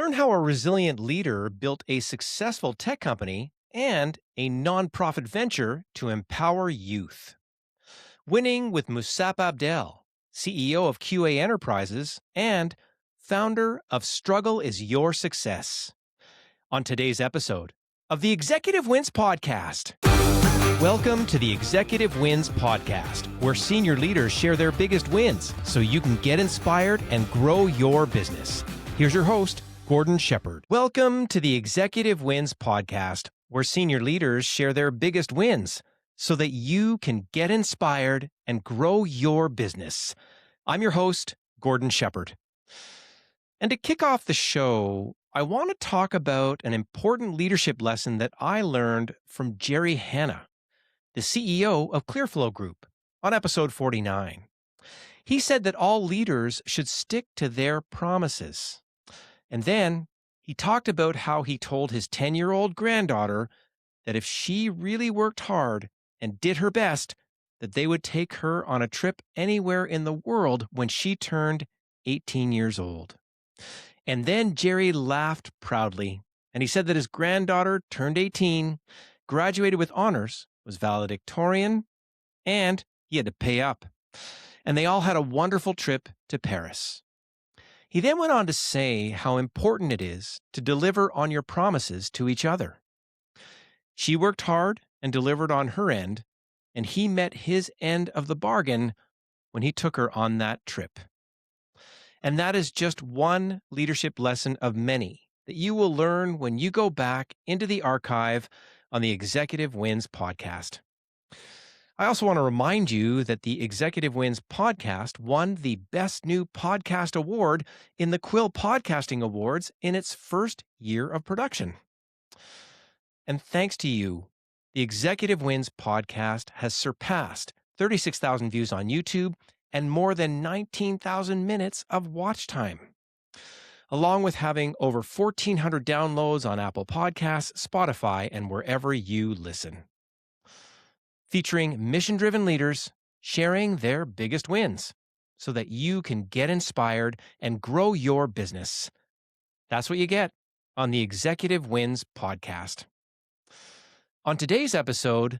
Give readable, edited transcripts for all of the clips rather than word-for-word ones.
Learn how a resilient leader built a successful tech company and a nonprofit venture to empower youth. Winning with Musap Abdel, CEO of QA Enterprises and founder of Struggle is Your Success. On today's episode of the Executive Wins Podcast. Welcome to the Executive Wins Podcast, where senior leaders share their biggest wins so you can get inspired and grow your business. Here's your host, Gordon Shepherd. Welcome to the Executive Wins Podcast, where senior leaders share their biggest wins so that you can get inspired and grow your business. I'm your host, Gordon Shepherd. And to kick off the show, I want to talk about an important leadership lesson that I learned from Jerry Hanna, the CEO of Clearflow Group, on episode 49. He said that all leaders should stick to their promises. And then he talked about how he told his 10-year-old granddaughter that if she really worked hard and did her best, that they would take her on a trip anywhere in the world when she turned 18 years old. And then Jerry laughed proudly, and he said that his granddaughter turned 18, graduated with honors, was valedictorian, and he had to pay up. And they all had a wonderful trip to Paris. He then went on to say how important it is to deliver on your promises to each other. She worked hard and delivered on her end, and he met his end of the bargain when he took her on that trip. And that is just one leadership lesson of many that you will learn when you go back into the archive on the Executive Wins Podcast. I also want to remind you that the Executive Wins Podcast won the Best New Podcast Award in the Quill Podcasting Awards in its first year of production. And thanks to you, the Executive Wins Podcast has surpassed 36,000 views on YouTube and more than 19,000 minutes of watch time, along with having over 1,400 downloads on Apple Podcasts, Spotify, and wherever you listen. Featuring mission-driven leaders sharing their biggest wins so that you can get inspired and grow your business. That's what you get on the Executive Wins Podcast. On today's episode,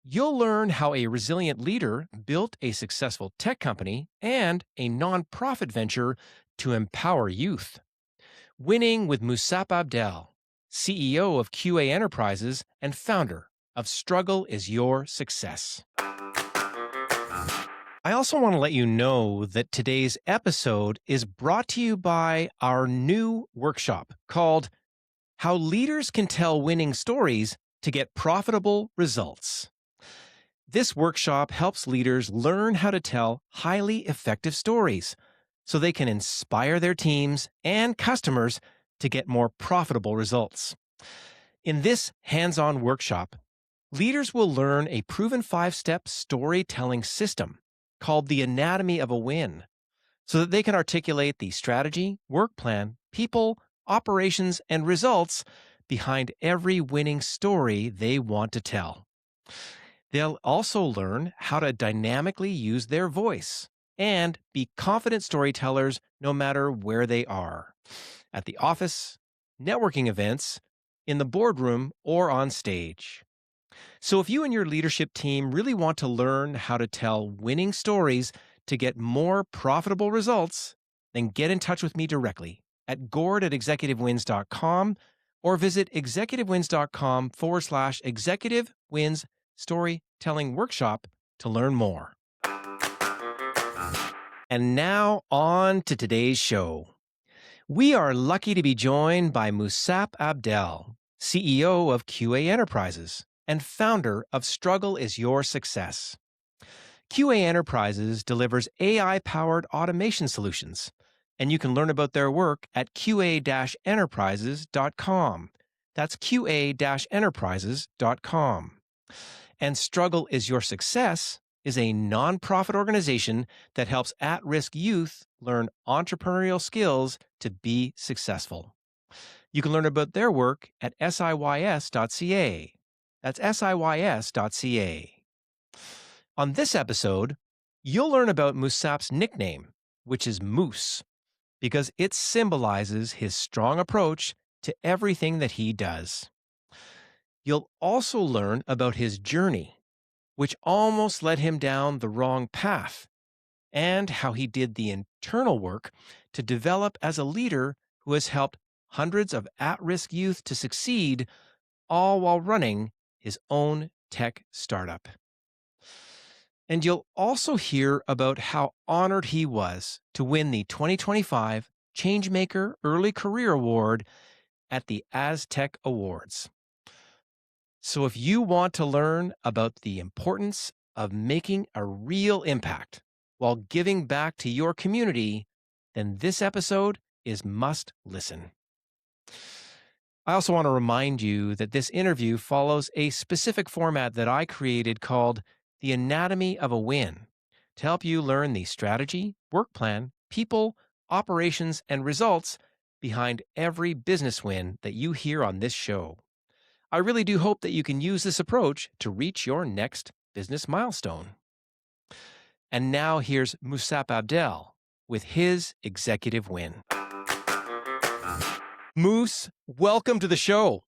you'll learn how a resilient leader built a successful tech company and a nonprofit venture to empower youth. Winning with Musap Abdel, CEO of QA Enterprises and founder of Struggle is Your Success. I also want to let you know that today's episode is brought to you by our new workshop called How Leaders Can Tell Winning Stories to Get Profitable Results. This workshop helps leaders learn how to tell highly effective stories so they can inspire their teams and customers to get more profitable results. In this hands-on workshop, leaders will learn a proven 5-step storytelling system called the Anatomy of a Win so that they can articulate the strategy, work plan, people, operations, and results behind every winning story they want to tell. They'll also learn how to dynamically use their voice and be confident storytellers no matter where they are, at the office, networking events, in the boardroom, or on stage. So if you and your leadership team really want to learn how to tell winning stories to get more profitable results, then get in touch with me directly at gord@executivewins.com or visit executivewins.com/executive wins storytelling workshop to learn more. And now on to today's show. We are lucky to be joined by Musap Abdel, CEO of QA Enterprises and founder of Struggle is Your Success. QA Enterprises delivers AI-powered automation solutions, and you can learn about their work at qa-enterprises.com. That's qa-enterprises.com. And Struggle is Your Success is a nonprofit organization that helps at-risk youth learn entrepreneurial skills to be successful. You can learn about their work at siys.ca. That's siys.ca. On this episode, you'll learn about Musap's nickname, which is Moose, because it symbolizes his strong approach to everything that he does. You'll also learn about his journey, which almost led him down the wrong path, and how he did the internal work to develop as a leader who has helped hundreds of at risk youth to succeed, all while running his own tech startup. And you'll also hear about how honored he was to win the 2025 Changemaker Early Career Award at the Aztec Awards. So, if you want to learn about the importance of making a real impact while giving back to your community, then this episode is must listen. I also want to remind you that this interview follows a specific format that I created called The Anatomy of a Win to help you learn the strategy, work plan, people, operations, and results behind every business win that you hear on this show. I really do hope that you can use this approach to reach your next business milestone. And now here's Musap Abdel with his executive win. Moose, welcome to the show.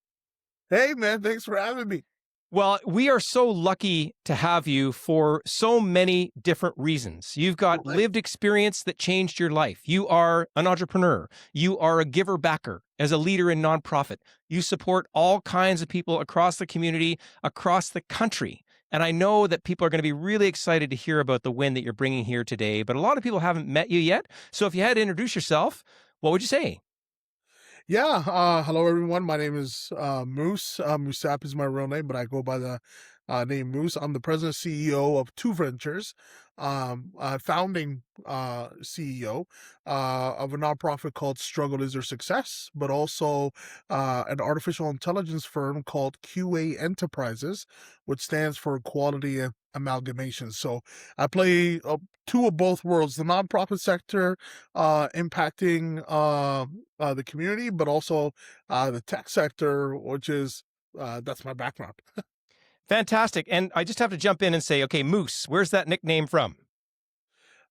Hey, man, thanks for having me. Well, we are so lucky to have you for so many different reasons. You've got Right. lived experience that changed your life. You are an entrepreneur. You are a giver backer as a leader in nonprofit. You support all kinds of people across the community, across the country. And I know that people are going to be really excited to hear about the win that you're bringing here today, but a lot of people haven't met you yet. So if you had to introduce yourself, what would you say? Yeah, hello everyone. My name is Moose. Musap is my real name, but I go by the name Moose. I'm the president CEO of Two Ventures, founding CEO of a nonprofit called Struggle Is Your Success, but also an artificial intelligence firm called QA Enterprises, which stands for Quality Amalgamation. So I play two of both worlds: the nonprofit sector, impacting the community, but also the tech sector, which is that's my background. Fantastic. And I just have to jump in and say, okay, Moose, where's that nickname from?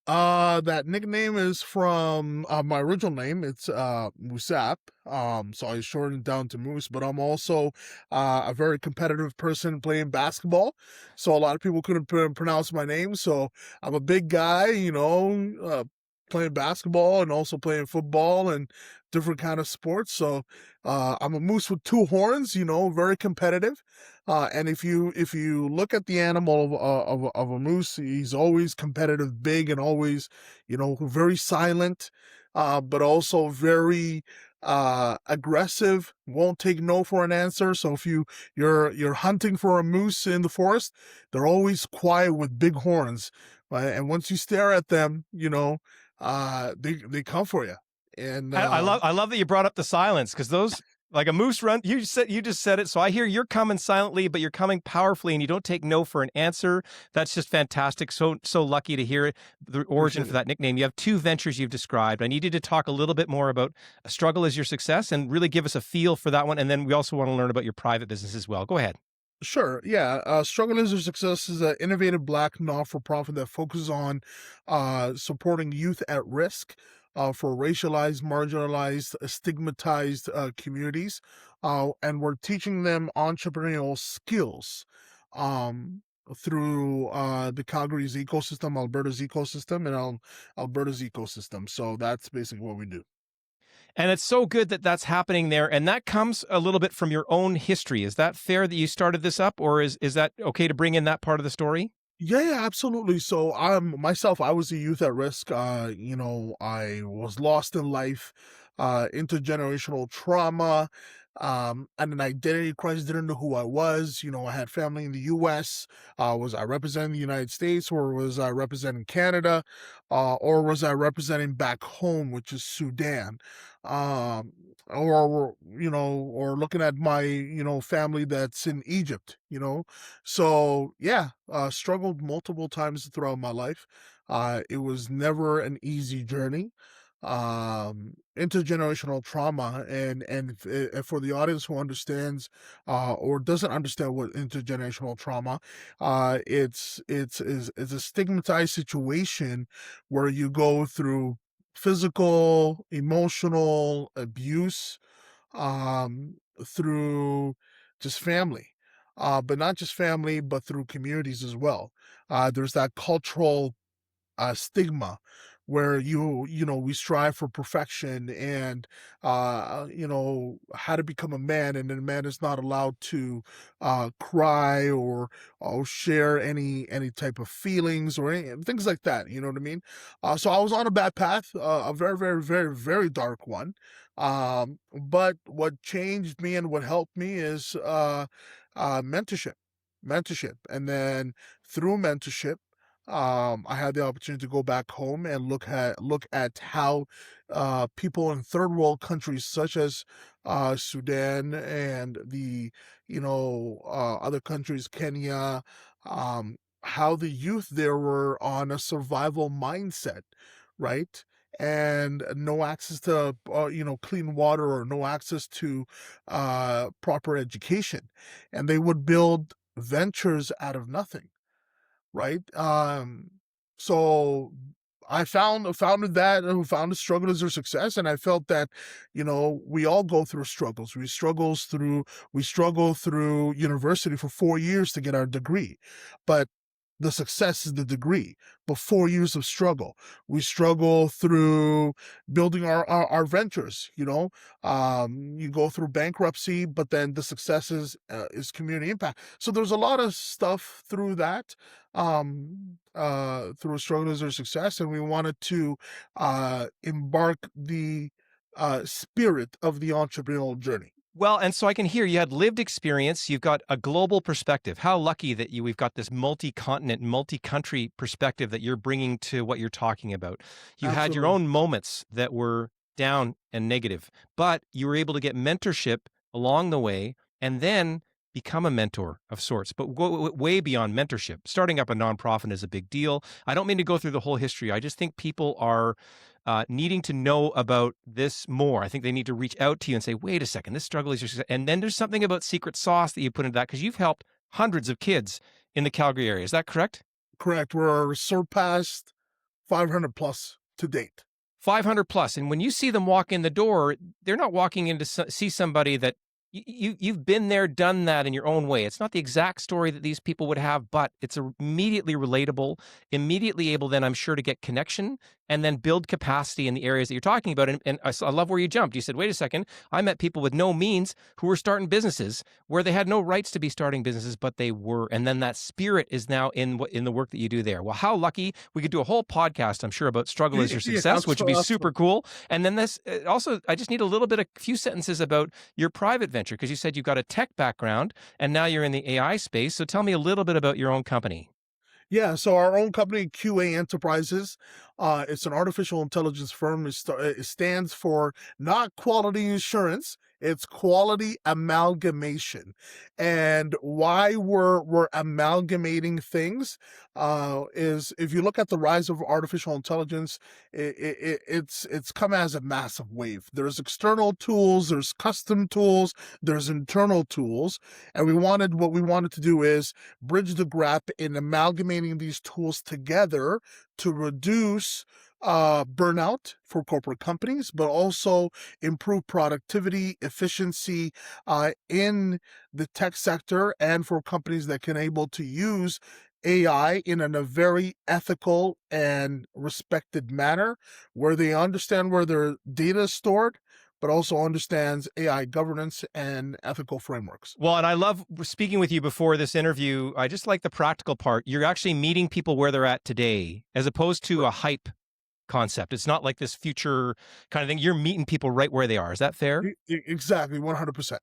That nickname is from my original name. It's Musap. So I shortened it down to Moose, but I'm also a very competitive person playing basketball. So a lot of people couldn't pronounce my name. So I'm a big guy, playing basketball and also playing football and different kind of sports. So I'm a moose with two horns, very competitive. And if you look at the animal of a moose, he's always competitive, big, and always, very silent, but also very aggressive. Won't take no for an answer. So if you're hunting for a moose in the forest, they're always quiet with big horns, right? And once you stare at them, they come for you. And I love that you brought up the silence, because those, like a moose run, you just said it. So I hear you're coming silently, but you're coming powerfully, and you don't take no for an answer. That's just fantastic. So lucky to hear it, the origin for that nickname. You have two ventures you've described. I need you to talk a little bit more about Struggle Is Your Success and really give us a feel for that one. And then we also want to learn about your private business as well. Go ahead. Sure. Yeah. Struggle is Your Success is an innovative Black non-for-profit that focuses on supporting youth at risk for racialized, marginalized, stigmatized communities. And we're teaching them entrepreneurial skills through the Calgary's ecosystem, Alberta's ecosystem, and Alberta's ecosystem. So that's basically what we do. And it's so good that that's happening there. And that comes a little bit from your own history. Is that fair that you started this up, or is that okay to bring in that part of the story? Yeah, absolutely. So myself, I was a youth at risk. I was lost in life, intergenerational trauma, and an identity crisis, didn't know who I was. I had family in the US. Was I representing the United States, or was I representing Canada? Or was I representing back home, which is Sudan? Or looking at my, family that's in Egypt, So yeah, struggled multiple times throughout my life. It was never an easy journey. Intergenerational trauma, and for the audience who understands or doesn't understand what intergenerational trauma, it's a stigmatized situation where you go through physical, emotional abuse, through just family. But not just family, but through communities as well. There's that cultural stigma where we strive for perfection and how to become a man, and then a man is not allowed to cry or share any type of feelings or things like that, you know what I mean. So I was on a bad path, a very very very very dark one. But what changed me and what helped me is mentorship, and then through mentorship, I had the opportunity to go back home and look at how people in third world countries such as Sudan and the other countries, Kenya, how the youth there were on a survival mindset, right? And no access to clean water, or no access to proper education, and they would build ventures out of nothing, right? So I founded that, founded struggle as their success, and I felt that we all go through struggles. We struggle through university for 4 years to get our degree, but the success is the degree. But 4 years of struggle, we struggle through building our ventures. You go through bankruptcy, but then the success is community impact. So there's a lot of stuff through that, through struggles or success, and we wanted to embark the spirit of the entrepreneurial journey. Well, and so I can hear you had lived experience. You've got a global perspective. How lucky that we've got this multi-continent, multi-country perspective that you're bringing to what you're talking about. You had your Absolutely. own moments that were down and negative, but you were able to get mentorship along the way and then become a mentor of sorts, but go way beyond mentorship. Starting up a nonprofit is a big deal. I don't mean to go through the whole history. I just think people are needing to know about this more. I think they need to reach out to you and say, wait a second, this struggle is your success. And then there's something about secret sauce that you put into that, because you've helped hundreds of kids in the Calgary area. Is that correct? Correct. We're surpassed 500 plus to date. 500 plus. And when you see them walk in the door, they're not walking in to see somebody that you've been there, done that in your own way. It's not the exact story that these people would have, but it's immediately relatable, immediately able then, I'm sure, to get connection and then build capacity in the areas that you're talking about. And I love where you jumped. You said, wait a second, I met people with no means who were starting businesses where they had no rights to be starting businesses, but they were. And then that spirit is now in the work that you do there. Well, how lucky. We could do a whole podcast, I'm sure, about struggle as your Yeah, success, which would be absolutely. super cool. And then this also, I just need a few sentences about your private venture, because you said you've got a tech background and now you're in the AI space. So tell me a little bit about your own company. Yeah, so our own company, QA Enterprises, it's an artificial intelligence firm. It stands for not quality assurance, it's quality amalgamation. And why we're amalgamating things is, if you look at the rise of artificial intelligence, it's come as a massive wave. There's external tools, there's custom tools, there's internal tools, and what we wanted to do is bridge the gap in amalgamating these tools together to reduce burnout for corporate companies, but also improve productivity, efficiency in the tech sector, and for companies that can able to use AI in a very ethical and respected manner, where they understand where their data is stored, but also understands AI governance and ethical frameworks. Well, and I love speaking with you before this interview. I just like the practical part. You're actually meeting people where they're at today, as opposed to a hype concept. It's not like this future kind of thing. You're meeting people right where they are. Is that fair? Exactly, 100%.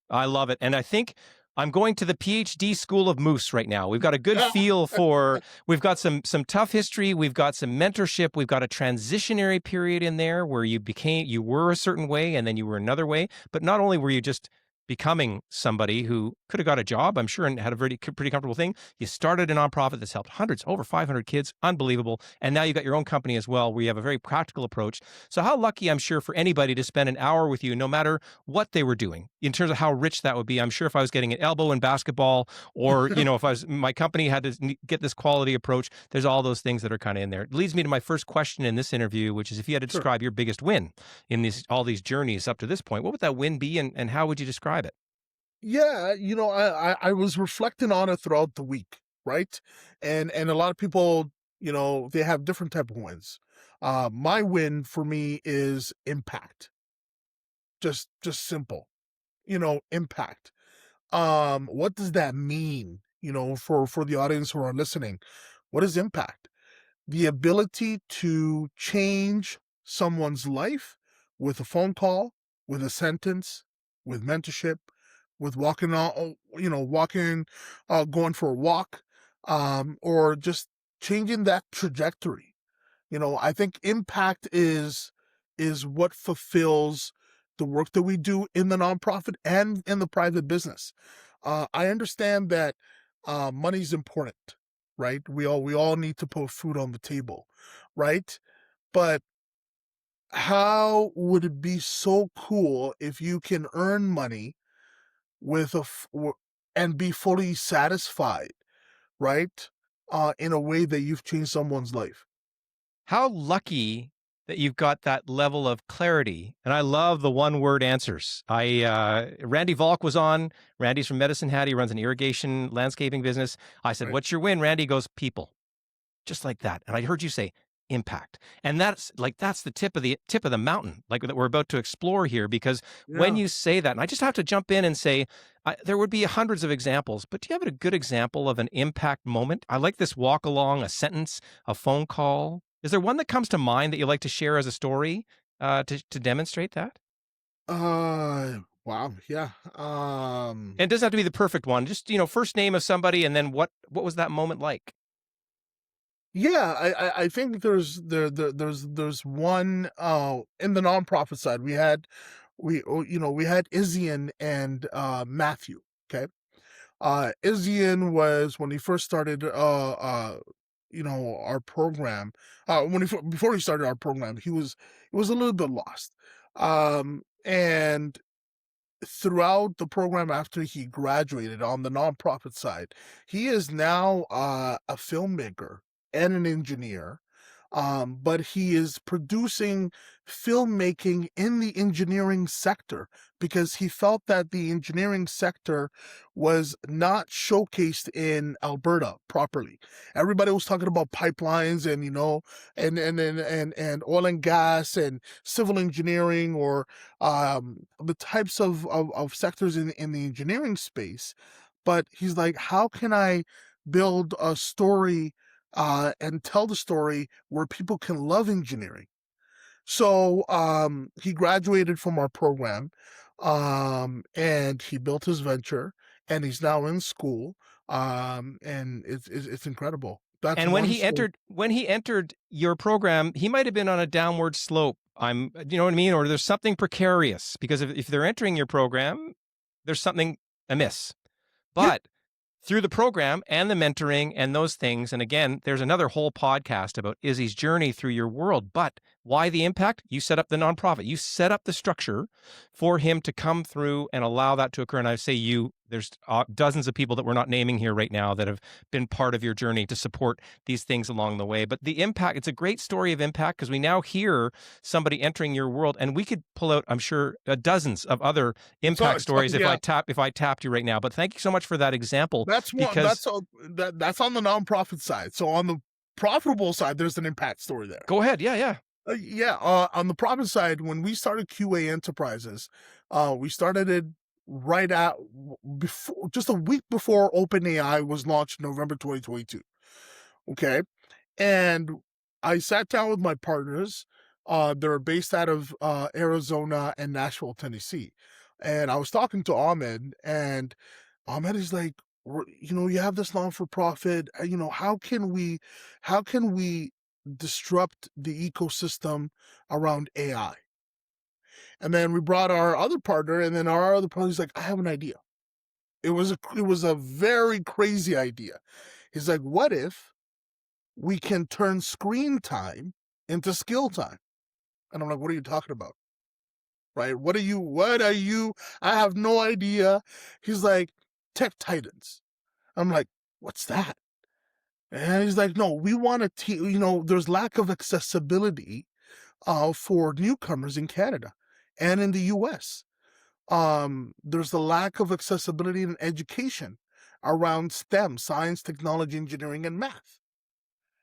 I love it. And I think I'm going to the PhD School of Moose right now. We've got a good feel for, we've got some tough history. We've got some mentorship. We've got a transitionary period in there where you were a certain way and then you were another way. But not only were you just becoming somebody who could have got a job, I'm sure, and had a pretty comfortable thing. You started a nonprofit that's helped hundreds, over 500 kids, unbelievable. And now you got your own company as well, where you have a very practical approach. So how lucky, I'm sure, for anybody to spend an hour with you, no matter what they were doing, in terms of how rich that would be. I'm sure if I was getting an elbow in basketball, or if I was my company had to get this quality approach, there's all those things that are kind of in there. It leads me to my first question in this interview, which is if you had to Sure. describe your biggest win in these journeys up to this point, what would that win be, and how would you describe it? Yeah, I was reflecting on it throughout the week, right? And a lot of people, they have different type of wins. My win for me is impact. Just simple. Impact. What does that mean, for the audience who are listening? What is impact? The ability to change someone's life with a phone call, with a sentence, with mentorship, with going for a walk, or just changing that trajectory. I think impact is what fulfills the work that we do in the nonprofit and in the private business. I understand that money's important, right? We all need to put food on the table, right? But how would it be so cool if you can earn money with and be fully satisfied, right? In a way that you've changed someone's life. How lucky that you've got that level of clarity. And I love the one word answers. Randy Volk was on. Randy's from Medicine Hat. He runs an irrigation landscaping business. I said, Right. "What's your win?" Randy goes, "People." Just like that. And I heard you say impact. And that's the tip of the mountain, like that we're about to explore here. Because when Yeah. you say that, and I just have to jump in and say, there would be hundreds of examples, but do you have a good example of an impact moment? I like this walk along, a sentence, a phone call. Is there one that comes to mind that you like to share as a story, to demonstrate that? Wow. Yeah. And it doesn't have to be the perfect one. Just, first name of somebody, and then what was that moment like? Yeah, I think there's one in the nonprofit side. We had Izzian and Matthew. Okay. Izzian was when he first started our program. Before he started our program, he was a little bit lost. And throughout the program after he graduated on the nonprofit side, he is now a filmmaker and an engineer. But he is producing filmmaking in the engineering sector because he felt that the engineering sector was not showcased in Alberta properly. Everybody was talking about pipelines and and oil and gas and civil engineering, or the types of sectors in the engineering space. But he's like, how can I build a story and tell the story where people can love engineering? So he graduated from our program, and he built his venture, and he's now in school, and it's incredible. That's And when one he story. entered your program, he might have been on a downward slope. You know what I mean? Or there's something precarious, because if they're entering your program, there's something amiss. Yeah. But through the program and the mentoring and those things, and again, there's another whole podcast about Izzy's journey through your world. But why the impact? You set up the nonprofit. You set up the structure for him to come through and allow that to occur. And I say there's dozens of people that we're not naming here right now that have been part of your journey to support these things along the way. But the impact, it's a great story of impact, because we now hear somebody entering your world, and we could pull out, I'm sure, dozens of other impact stories if Yeah. I tapped you right now. But thank you so much for that example, That's one. because That's on the nonprofit side. So on the profitable side, there's an impact story there. go ahead. Yeah, yeah. Yeah, on the profit side, when we started QA Enterprises, we started it right at before, just a week before OpenAI was launched in November 2022. Okay, and I sat down with my partners. They're based out of Arizona and Nashville, Tennessee, and I was talking to Ahmed, and Ahmed is like, you have this non for profit. How can we disrupt the ecosystem around AI? And then we brought our other partner, and then our other partner's like, I have an idea. It was a very crazy idea. He's like, what if we can turn screen time into skill time? And I'm like, what are you talking about? Right? What are you? I have no idea. He's like, Tech Titans. I'm like, what's that? And he's like, no, we want to there's lack of accessibility for newcomers in Canada and in the US. There's the lack of accessibility in education around STEM, science, technology, engineering, and math.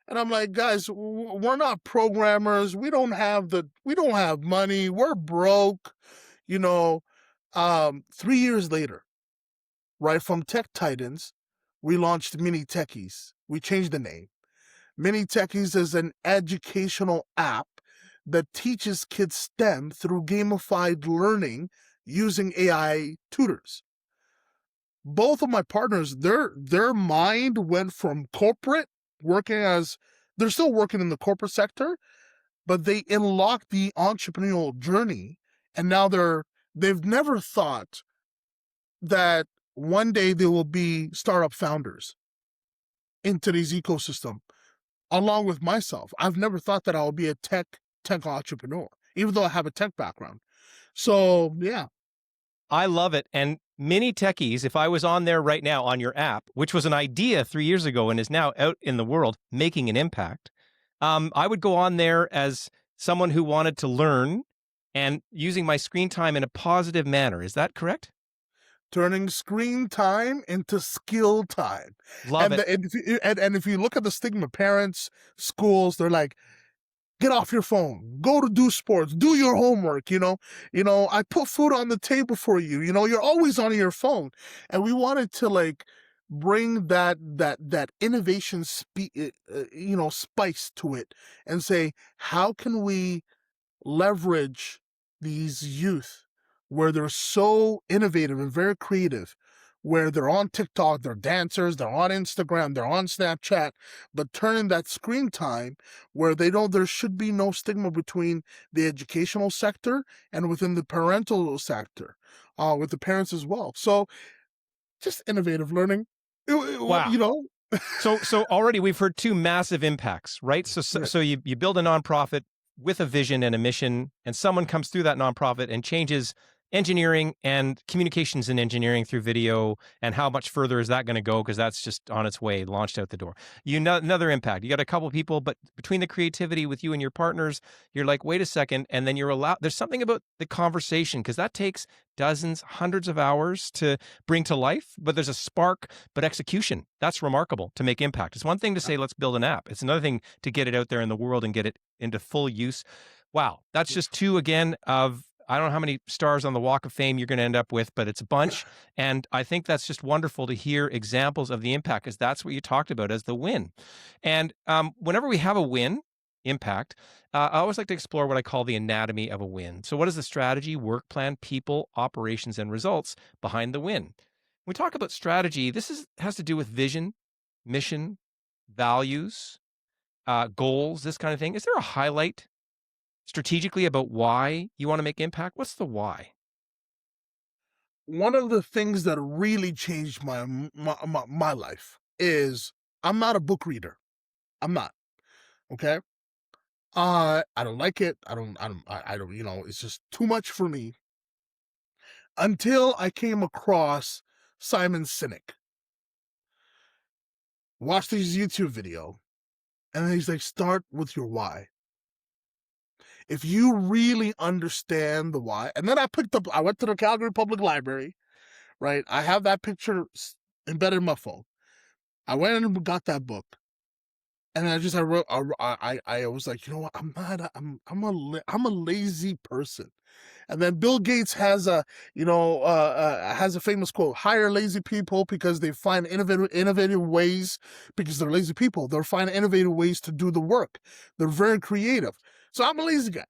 And I'm like, guys, we're not programmers. We don't have money. We're broke. You know, 3 years later, right from Tech Titans, we launched Mini Techies. We changed the name. Mini Techies is an educational app that teaches kids STEM through gamified learning using AI tutors. Both of my partners, their mind went from corporate working as they're still working in the corporate sector, but they unlocked the entrepreneurial journey, and now they've never thought that one day they will be startup founders in today's ecosystem along with myself. I've never thought that I'll be a tech entrepreneur, even though I have a tech background. So yeah, I love it. And mini techies, if I was on there right now on your app, which was an idea 3 years ago and is now out in the world making an impact, I would go on there as someone who wanted to learn and using my screen time in a positive manner. Is that correct? turning screen time into skill time. Love And it. if you look at the stigma, parents, schools, they're like, get off your phone, go to do sports, do your homework. I put food on the table for you. You're always on your phone. And we wanted to like bring that innovation spice to it, and say, how can we leverage these youth where they're so innovative and very creative, where they're on TikTok, they're dancers, they're on Instagram, they're on Snapchat, but turning that screen time where they know there should be no stigma between the educational sector and within the parental sector, with the parents as well. So just innovative learning. Wow. You know, So already we've heard two massive impacts, right? right. So you build a nonprofit with a vision and a mission, and someone comes through that nonprofit and changes engineering and communications and engineering through video. And how much further is that going to go? Because that's just on its way, launched out the door. You know, another impact. You got a couple people, but between the creativity with you and your partners, you're like, wait a second, and then you're allowed. There's something about the conversation because that takes dozens, hundreds of hours to bring to life. But there's a spark, but execution. That's remarkable to make impact. It's one thing to say, let's build an app. It's another thing to get it out there in the world and get it into full use. Wow. That's just two again of, I don't know how many stars on the Walk of Fame you're going to end up with, but it's a bunch. And I think that's just wonderful to hear examples of the impact, because that's what you talked about as the win. And whenever we have a win, impact, I always like to explore what I call the anatomy of a win. So what is the strategy, work plan, people, operations, and results behind the win? When we talk about strategy, has to do with vision, mission, values, goals, this kind of thing. Is there a highlight strategically about why you want to make impact? What's the why? One of the things that really changed my life is I'm not a book reader. I'm not. Okay. I don't like it. I don't, it's just too much for me until I came across Simon Sinek. Watched his YouTube video, and then he's like, start with your why. If you really understand the why, and then I went to the Calgary Public Library, right? I have that picture embedded in my phone. I went and got that book. And I wrote, I was like, you know what? I'm a lazy person. And then Bill Gates has a famous quote: hire lazy people because they find innovative ways, because they're lazy people. They'll find innovative ways to do the work. They're very creative. So I'm a lazy guy.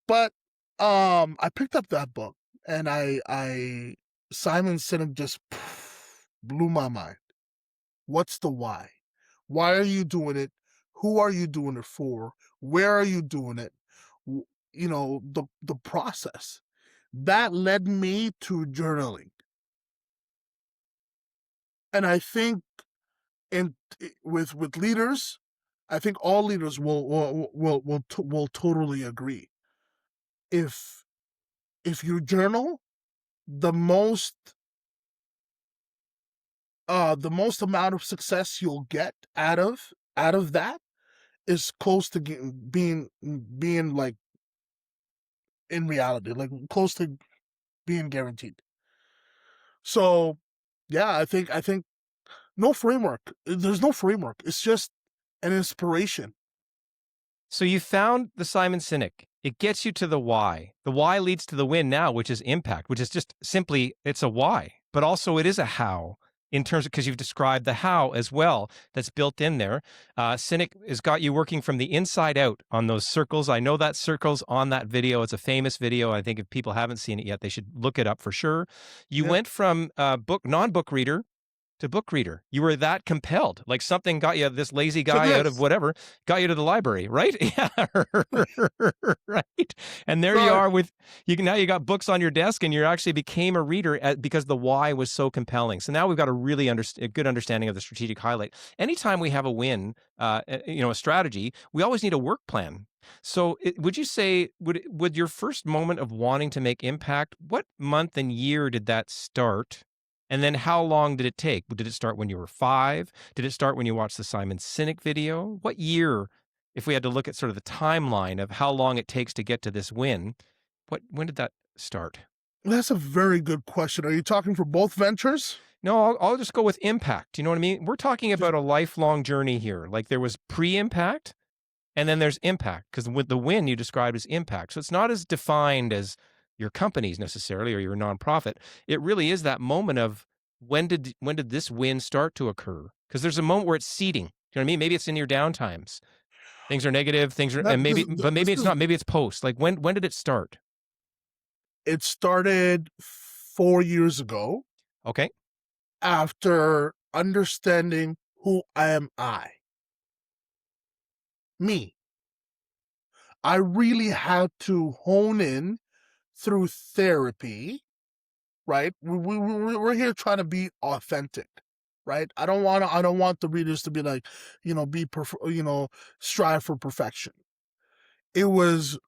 But I picked up that book, and Simon Sinek just blew my mind. What's the why? Why are you doing it? Who are you doing it for? Where are you doing it? The process. That led me to journaling. And I think in with leaders, I think all leaders will totally agree. If if you journal, the most the most amount of success you'll get out of that is close to being like in reality, like close to being guaranteed. So yeah, I think no framework. There's no framework. It's just an inspiration. So you found the Simon Sinek. It gets you to the why. The why leads to the win now, which is impact, which is just simply it's a why, but also it is a how in terms of because you've described the how as well that's built in there. Sinek has got you working from the inside out on those circles. I know that circles on that video. It's a famous video. I think if people haven't seen it yet, they should look it up for sure. You Yeah. went from non-book reader to book reader. You were that compelled. Like something got you, this lazy So guy out of yes. whatever, got you to the library, right? Yeah. Right. And there you So are with you now you got books on your desk and you actually became a reader because the why was so compelling. So now we've got a really a good understanding of the strategic highlight. Anytime we have a win, a strategy, we always need a work plan. So, would you say would your first moment of wanting to make impact, what month and year did that start? And then how long did it take? Did it start when you were 5? Did it start when you watched the Simon Sinek video? What year, if we had to look at sort of the timeline of how long it takes to get to this win, when did that start? that's a very good question. Are you talking for both ventures? No, I'll just go with impact. You know what I mean? We're talking Just about a lifelong journey here. Like there was pre-impact and then there's impact because with the win you described as impact. So it's not as defined as your companies necessarily or your nonprofit. It really is that moment of when did this win start to occur? Because there's a moment where it's seeding. You know what I mean? Maybe it's in your downtimes. Things are negative. Things are, that and maybe, but this maybe it's is not. Maybe it's post. Like when did it start? it started 4 years ago Okay. after understanding who am I, me. I really had to hone in through therapy, right? We're here trying to be authentic, right? I don't want the readers to be like, strive for perfection. It was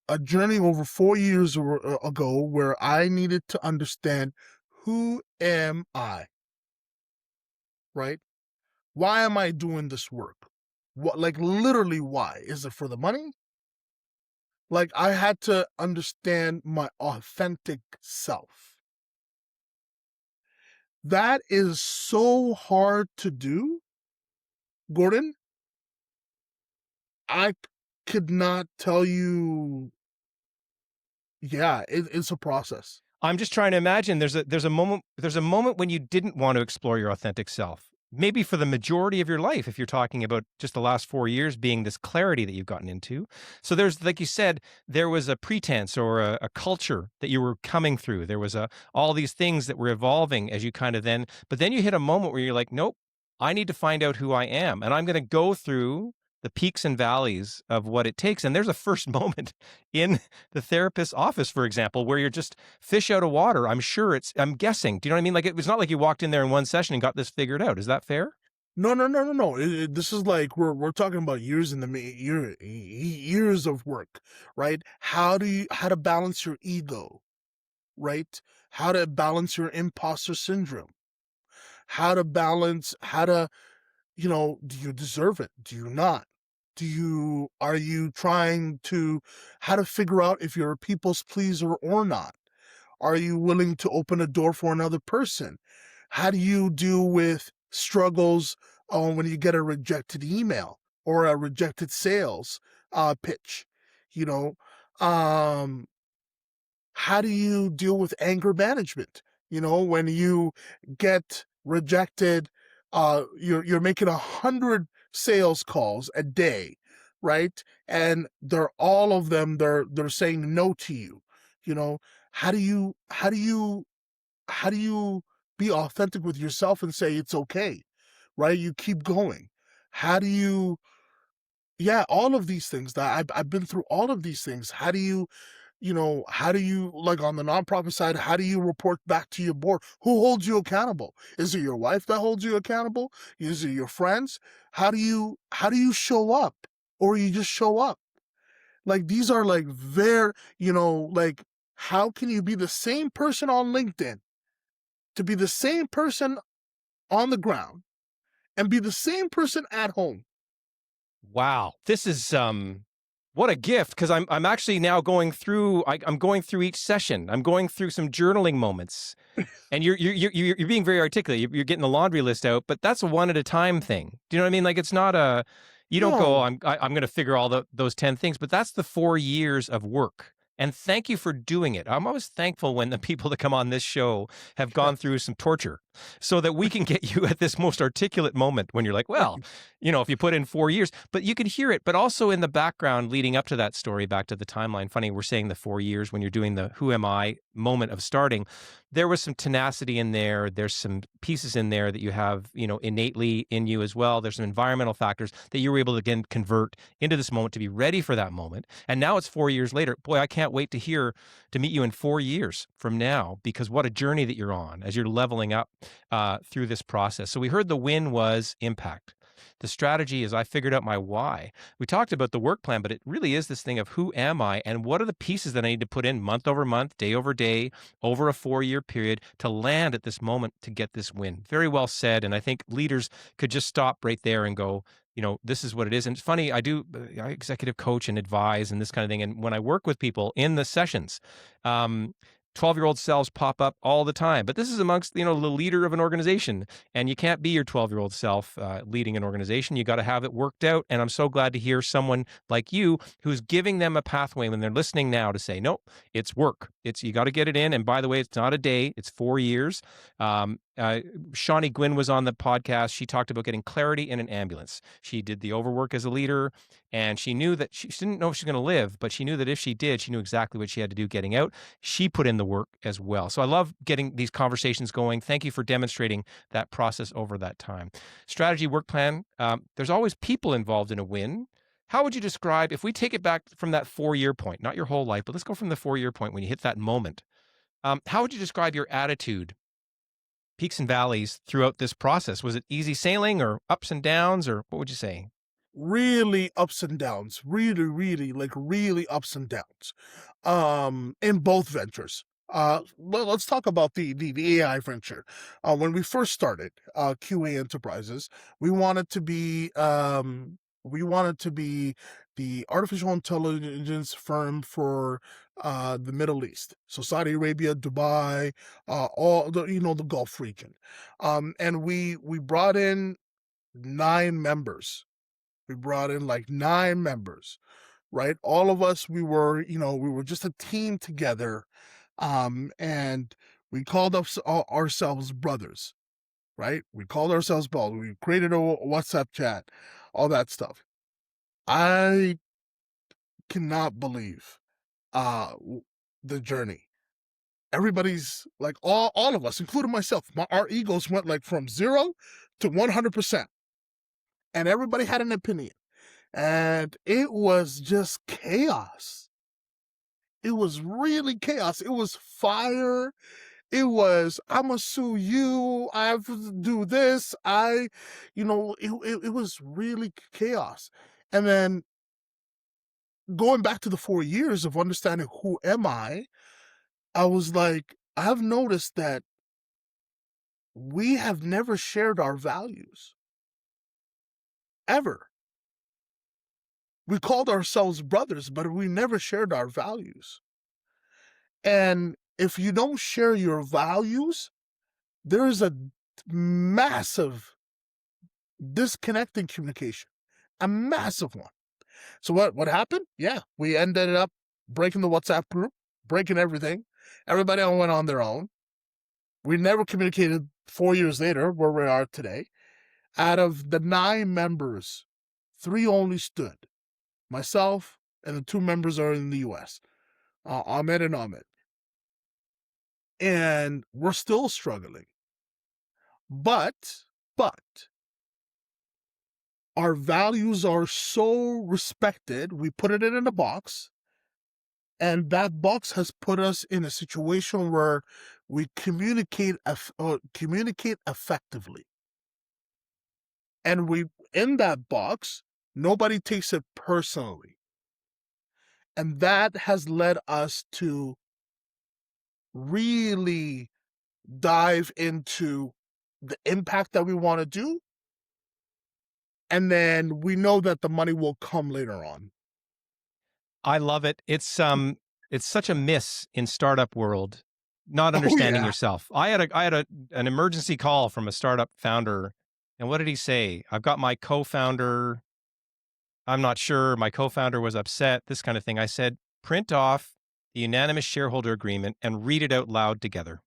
a journey over 4 years ago where I needed to understand who am I, right? Why am I doing this work? What, like literally, why? Is it for the money? Like I had to understand my authentic self. That is so hard to do, Gordon. I could not tell you. Yeah, it's a process. I'm just trying to imagine there's a moment when you didn't want to explore your authentic self. Maybe for the majority of your life, if you're talking about just the last 4 years being this clarity that you've gotten into. So there's, like you said, there was a pretense or a culture that you were coming through. There was all these things that were evolving as you kind of but then you hit a moment where you're like, nope, I need to find out who I am. And I'm going to go through the peaks and valleys of what it takes. And there's a first moment in the therapist's office, for example, where you're just fish out of water. I'm guessing. Do you know what I mean? Like it was not like you walked in there in one session and got this figured out. Is that fair? No. This is like we're talking about years in the years of work, right? How to balance your ego, right? How to balance your imposter syndrome. How to do you deserve it? Do you not? Are you trying to how to figure out if you're a people's pleaser or not? Are you willing to open a door for another person? How do you deal with struggles when you get a rejected email or a rejected sales pitch? You know, um, how do you deal with anger management? When you get rejected, you're making 100 sales calls a day, right? And they're all of them they're saying no to you. You know, how do you how do you be authentic with yourself and say it's okay, right? You keep going. How do you, yeah, all of these things that I've been through all of these things. How do you how do you, like, on the nonprofit side, how do you report back to your board? Who holds you accountable? Is it your wife that holds you accountable? Is it your friends? How do you show up? Or you just show up? Like, these are like very, like, how can you be the same person on LinkedIn to be the same person on the ground and be the same person at home? Wow. This is what a gift, because I'm actually now going through I'm going through each session. I'm going through some journaling moments. And you're being very articulate. You're getting the laundry list out, but that's a one at a time thing. Do you know what I mean? Like, it's not a, you don't go, No. I'm going to figure all those 10 things, but that's the 4 years of work. And thank you for doing it. I'm always thankful when the people that come on this show have gone through some torture so that we can get you at this most articulate moment when you're like, well, if you put in 4 years, but you can hear it, but also in the background leading up to that story, back to the timeline. Funny, we're saying the 4 years when you're doing the who am I moment of starting. There was some tenacity in there. There's some pieces in there that you have, innately in you as well. There's some environmental factors that you were able to, again, convert into this moment to be ready for that moment. And now it's 4 years later. Boy, I can't wait to meet you in 4 years from now, because what a journey that you're on as you're leveling up through this process. So we heard the win was impact. The strategy is I figured out my why. We talked about the work plan, but it really is this thing of who am I and what are the pieces that I need to put in month over month, day over day, over a 4 year period to land at this moment to get this win. Very well said. And I think leaders could just stop right there and go, this is what it is. And it's funny, I executive coach and advise and this kind of thing. And when I work with people in the sessions, 12-year-old selves pop up all the time. But this is amongst, the leader of an organization. And you can't be your 12-year-old self leading an organization. You got to have it worked out. And I'm so glad to hear someone like you who's giving them a pathway when they're listening now to say, nope, it's work. You got to get it in. And by the way, it's not a day, it's 4 years. Shawnee Gwynn was on the podcast. She talked about getting clarity in an ambulance. She did the overwork as a leader, and she knew that she didn't know if she was going to live, but she knew that if she did, she knew exactly what she had to do getting out. She put in the work as well. So I love getting these conversations going. Thank you for demonstrating that process over that time. Strategy, work plan. There's always people involved in a win. How would you describe, if we take it back from that 4 year point, not your whole life, but let's go from the 4 year point when you hit that moment. How would you describe your attitude, peaks and valleys throughout this process? Was it easy sailing or ups and downs, or what would you say? Really ups and downs. Really, really, like, really ups and downs. In both ventures. Let's talk about the AI venture. When we first started QA Enterprises, we wanted to be the artificial intelligence firm for the Middle East, so Saudi Arabia, Dubai, all the Gulf region, and we brought in 9 members. We brought in like 9 members, right? All of us, we were just a team together, and we called ourselves brothers, right? We called ourselves brothers. We created a WhatsApp chat, all that stuff. I cannot believe the journey. Everybody's like, all of us, including myself, our egos went like from 0 to 100%, and everybody had an opinion. And it was just chaos. It was really chaos. It was fire. It was, I'm gonna sue you. I have to do this. It was really chaos. And then going back to the 4 years of understanding who am I was like, I've noticed that we have never shared our values ever. We called ourselves brothers, but we never shared our values. And if you don't share your values, there is a massive disconnect in communication, a massive one. So what happened? Yeah, we ended up breaking the WhatsApp group, breaking everything. Everybody went on their own. We never communicated 4 years later, where we are today. Out of the 9 members, 3 only stood. Myself and the 2 members are in the US, Ahmed and Ahmed. And we're still struggling. But our values are so respected. We put it in a box. And that box has put us in a situation where we communicate effectively. And we in that box, nobody takes it personally. And that has led us to really dive into the impact that we want to do. And then we know that the money will come later on. I love it. It's such a miss in startup world, not Oh, understanding yeah. yourself. I had an emergency call from a startup founder, and what did he say? I've got my co-founder. I'm not sure. My co-founder was upset. This kind of thing. I said, print off the unanimous shareholder agreement and read it out loud together.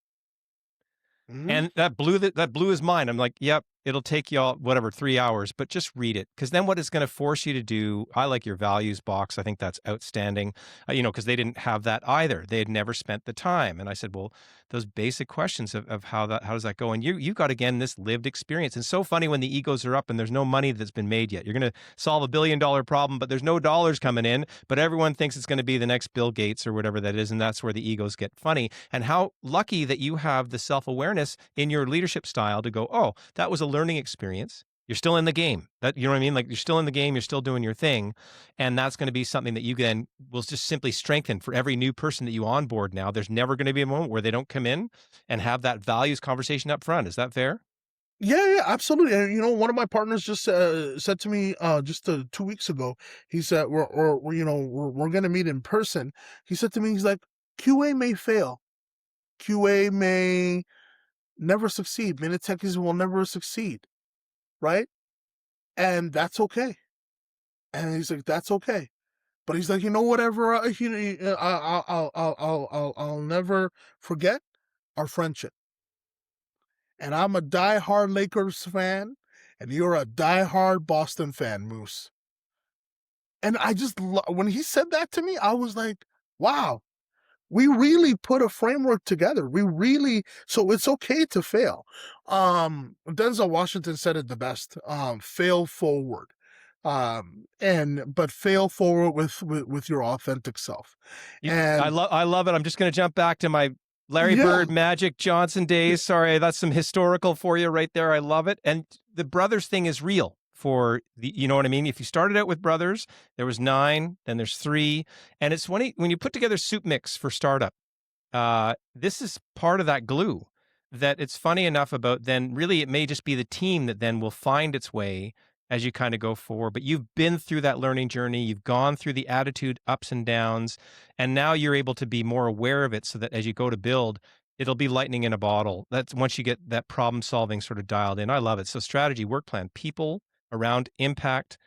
Mhm. And that blew his mind. I'm like, yep, it'll take y'all whatever 3 hours, but just read it, because then what it's going to force you to do. I like your values box. I think that's outstanding. Because they didn't have that either. They had never spent the time. And I said, well, those basic questions of how does that go? And you got again this lived experience. And so funny when the egos are up and there's no money that's been made yet. You're going to solve $1 billion problem, but there's no dollars coming in. But everyone thinks it's going to be the next Bill Gates or whatever that is, and that's where the egos get funny. And how lucky that you have the self-awareness in your leadership style to go, oh, that was a learning experience. You're still in the game. That, you know what I mean? Like, you're still in the game, you're still doing your thing. And that's going to be something that you then will just simply strengthen for every new person that you onboard now. There's never going to be a moment where they don't come in and have that values conversation up front. Is that fair? Yeah, yeah, absolutely. And one of my partners just said to me just 2 weeks ago. He said we're gonna meet in person. He said to me, he's like, QA may fail, QA may never succeed, minute techies will never succeed, right? And that's okay. And he's like, that's okay. But he's like, whatever. I'll never forget our friendship. And I'm a diehard Lakers fan, and you're a diehard Boston fan, Moose. And I just, when he said that to me, I was like, wow, we really put a framework together. So it's okay to fail. Denzel Washington said it the best, fail forward. But fail forward with your authentic self. And I love it. I'm just going to jump back to my Larry yeah, Bird, Magic Johnson days. Sorry, that's some historical for you right there. I love it. And the brothers thing is real for the, you know what I mean? If you started out with brothers, there was 9, then there's 3. And it's when you put together Soup Mix for startup, this is part of that glue. That it's funny enough about, then really it may just be the team that then will find its way as you kind of go forward. But you've been through that learning journey, you've gone through the attitude ups and downs, and now you're able to be more aware of it, so that as you go to build, it'll be lightning in a bottle. That's once you get that problem solving sort of dialed in. I love it. So strategy, work plan, people around impact.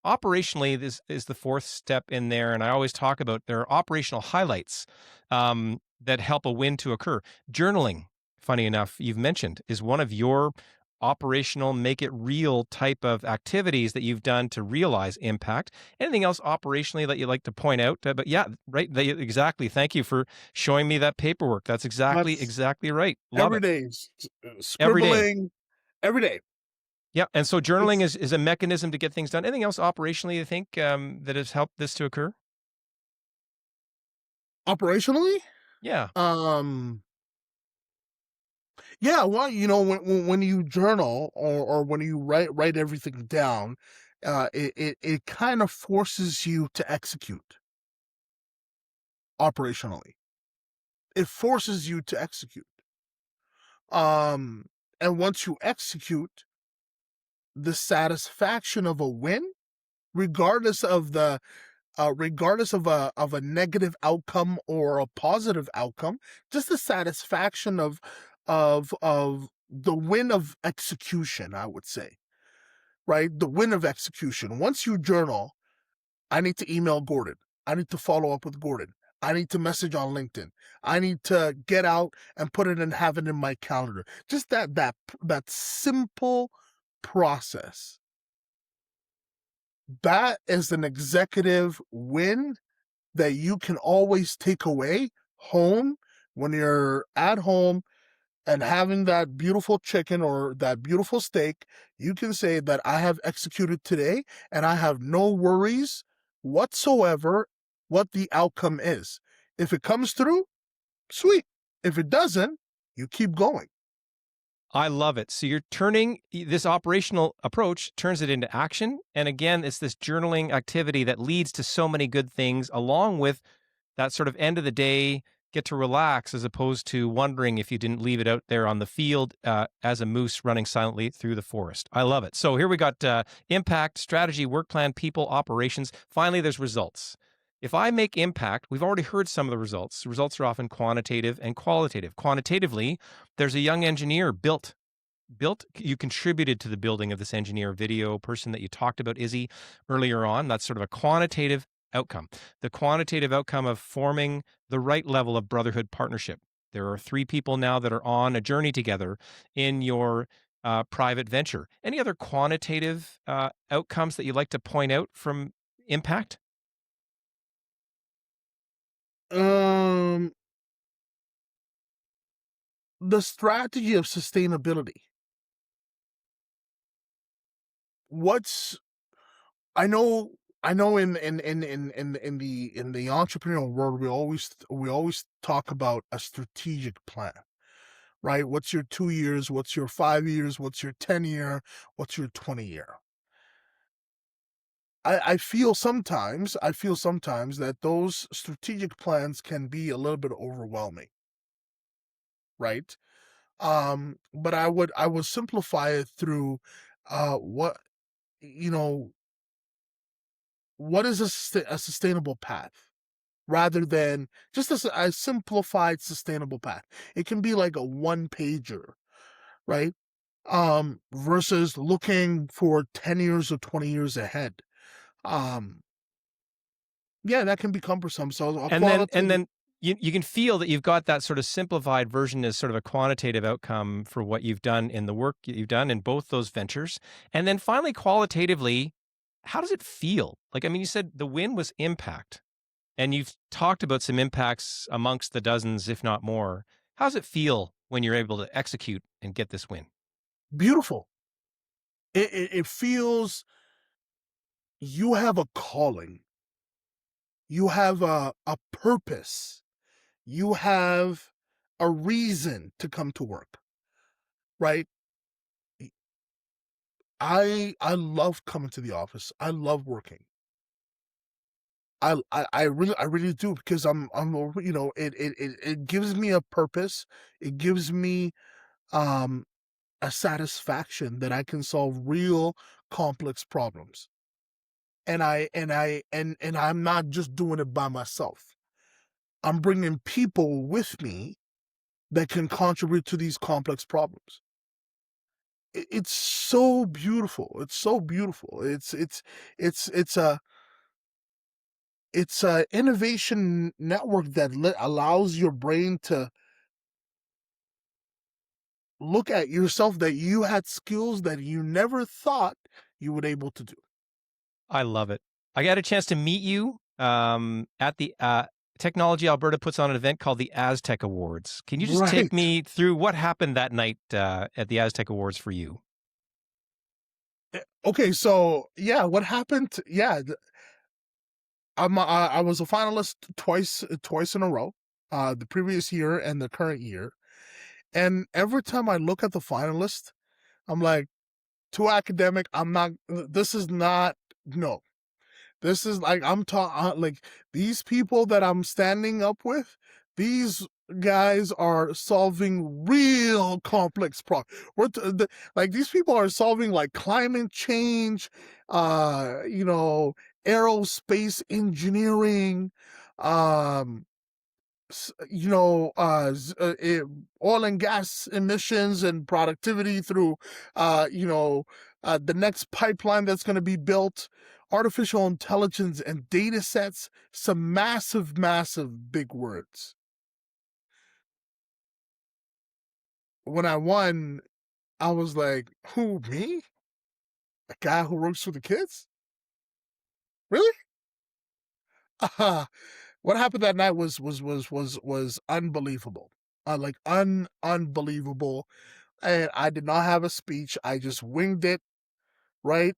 Operationally, this is the 4th step in there, and I always talk about there are operational highlights that help a win to occur. Journaling, funny enough, you've mentioned, is one of your operational, make it real type of activities that you've done to realize impact. Anything else operationally that you'd like to point out? But yeah, right, exactly. Thank you for showing me that paperwork. That's that's exactly right. Love every it. day, Every day. scribbling, every day. Yeah, and so journaling It's is a mechanism to get things done. Anything else operationally you think that has helped this to occur? operationally. Yeah. Um, Yeah, well, when you journal or when you write everything down, it kind of forces you to execute operationally. It forces you to execute. Um, and once you execute, the satisfaction of a win, regardless of a negative outcome or a positive outcome, just the satisfaction of the win of execution, I would say, right? The win of execution. Once you journal, I need to email Gordon. I need to follow up with Gordon. I need to message on LinkedIn. I need to get out and put it and have it in my calendar. Just that simple process. That is an executive win that you can always take away home when you're at home and having that beautiful chicken or that beautiful steak. You can say that I have executed today and I have no worries whatsoever what the outcome is. If it comes through, sweet. If it doesn't, you keep going. I love it. So you're turning this operational approach turns it into action. And again, it's this journaling activity that leads to so many good things, along with that sort of end of the day, get to relax as opposed to wondering if you didn't leave it out there on the field as a moose running silently through the forest. I love it. So here we got impact, strategy, work plan, people, operations. Finally, there's results. If I make impact, we've already heard some of the results. The results are often quantitative and qualitative. Quantitatively, there's a young engineer built you contributed to the building of this engineer video person that you talked about, Izzy, earlier on. That's sort of a quantitative outcome. The quantitative outcome of forming the right level of brotherhood partnership. There are 3 people now that are on a journey together in your private venture. Any other quantitative outcomes that you'd like to point out from impact? Um, the strategy of sustainability. What's I know I know in the entrepreneurial world we always talk about a strategic plan, right? What's your 2 years, what's your 5 years, what's your 10-year, what's your 20-year? I feel sometimes that those strategic plans can be a little bit overwhelming, right? But I would simplify it through what you know what is a sustainable path rather than just a simplified sustainable path. It can be like a one pager, right? Versus looking for 10 years or 20 years ahead. Um, yeah, that can be cumbersome. So a And qualitative. then you can feel that you've got that sort of simplified version as sort of a quantitative outcome for what you've done in the work that you've done in both those ventures. And then finally, qualitatively, how does it feel? Like, I mean, you said the win was impact, and you've talked about some impacts amongst the dozens, if not more. How does it feel when you're able to execute and get this win? Beautiful. It feels you have a calling, you have a purpose, you have a reason to come to work, right? I love coming to the office. I love working. I really do because it gives me a purpose. It gives me um a satisfaction that I can solve real complex problems. And I'm not just doing it by myself. I'm bringing people with me that can contribute to these complex problems. It's so beautiful. It's so beautiful. It's it's a innovation network that allows your brain to look at yourself that you had skills that you never thought you would able to do. I love it. I got a chance to meet you at the Technology Alberta puts on an event called the Aztec Awards. Can you just take Right. me through what happened that night at the Aztec Awards for you? Okay, so yeah, what happened? Yeah, I was a finalist twice in a row, the previous year and the current year. And every time I look at the finalist, I'm like, too academic. I'm not. This is not. No, this is like I'm talking. Like these people that I'm standing up with, these guys are solving real complex problems. Like these people are solving like climate change, uh, you know, aerospace engineering, um, oil and gas emissions and productivity through, the next pipeline that's going to be built, artificial intelligence and data sets, some massive, massive big words. When I won, I was like, who, me? A guy who works for the kids? Really? What happened that night was unbelievable. Unbelievable. And I did not have a speech. I just winged it, right?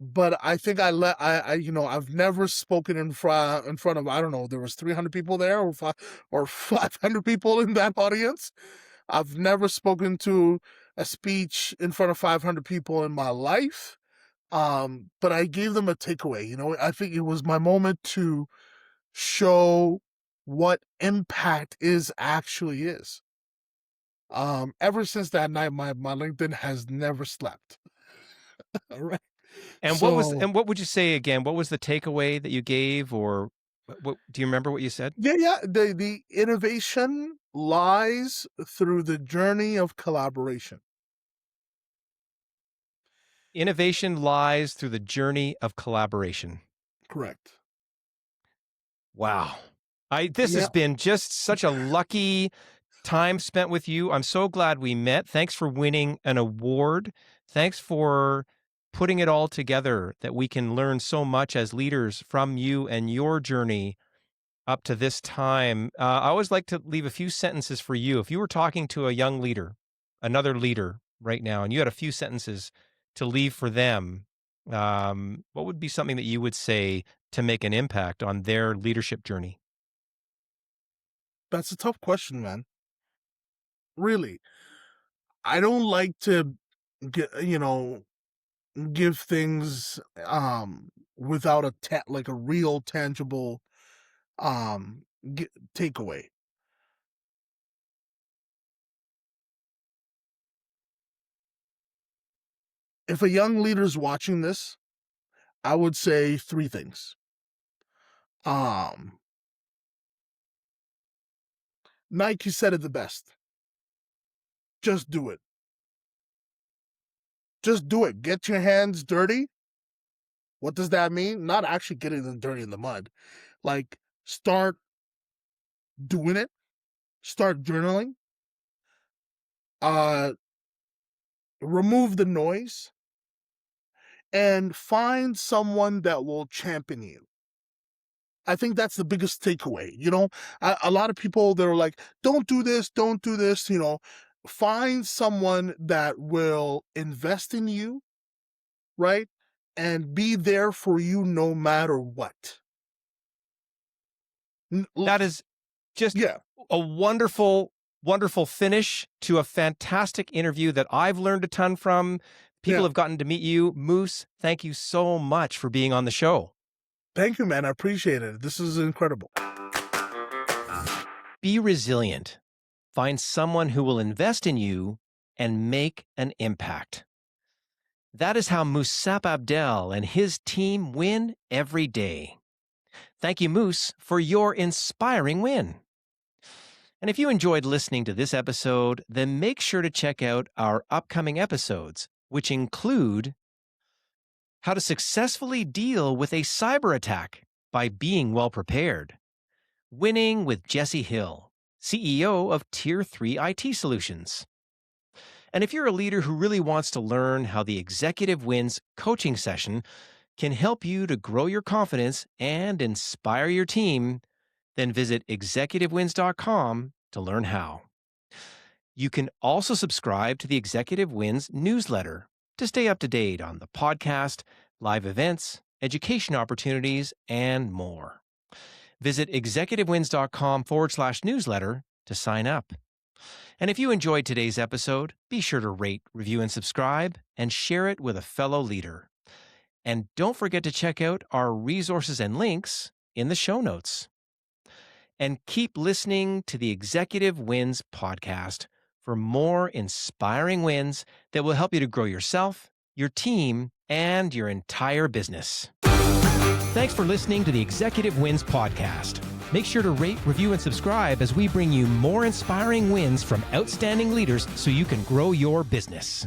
but I think I've never spoken in front of, I don't know, there was 300 people there, or 500 people in that audience. I've never spoken to a speech in front of 500 people in my life. But I gave them a takeaway. I think it was my moment to show what impact actually is. Ever since that night, my LinkedIn has never slept. All right. So And what would you say again? What was the takeaway that you gave, or what do you remember what you said? yeah, the innovation lies through the journey of collaboration. Innovation lies through the journey of collaboration. Correct. Wow. This has Yeah. been just such a lucky time spent with you. I'm so glad we met. Thanks for winning an award. Thanks for putting it all together that we can learn so much as leaders from you and your journey up to this time. I always like to leave a few sentences for you. If you were talking to a young leader, another leader right now, and you had a few sentences to leave for them, what would be something that you would say to make an impact on their leadership journey? That's a tough question, man. Really. I don't like to get, give things without like a real tangible takeaway. If a young leader's watching this, I would say three things. Um Nike said it the best. Just do it. Just do it. Get your hands dirty. What does that mean? Not actually getting them dirty in the mud. Like, start doing it. Start journaling. Uh Remove the noise and find someone that will champion you. I think that's the biggest takeaway. A lot of people that are like, don't do this, don't do this. Find someone that will invest in you, right? And be there for you no matter what. That is just Yeah, a wonderful, wonderful finish to a fantastic interview that I've learned a ton from. People yeah. have gotten to meet you. Moose, thank you so much for being on the show. Thank you, man. I appreciate it. This is incredible. Be resilient. Find someone who will invest in you and make an impact. That is how Musap Abdel and his team win every day. Thank you, Moose, for your inspiring win. And if you enjoyed listening to this episode, then make sure to check out our upcoming episodes, which include how to successfully deal with a cyber attack by being well prepared, winning with Jesse Hill, CEO of Tier 3 IT Solutions. And if you're a leader who really wants to learn how the Executive Wins coaching session can help you to grow your confidence and inspire your team, then visit executivewins.com to learn how. You can also subscribe to the Executive Wins newsletter to stay up to date on the podcast, live events, education opportunities, and more. Visit executivewins.com/newsletter to sign up. And if you enjoyed today's episode, be sure to rate, review, and subscribe, and share it with a fellow leader. And don't forget to check out our resources and links in the show notes. And keep listening to the Executive Wins podcast for more inspiring wins that will help you to grow yourself, your team, and your entire business. Thanks for listening to the Executive Wins podcast. Make sure to rate, review, and subscribe as we bring you more inspiring wins from outstanding leaders so you can grow your business.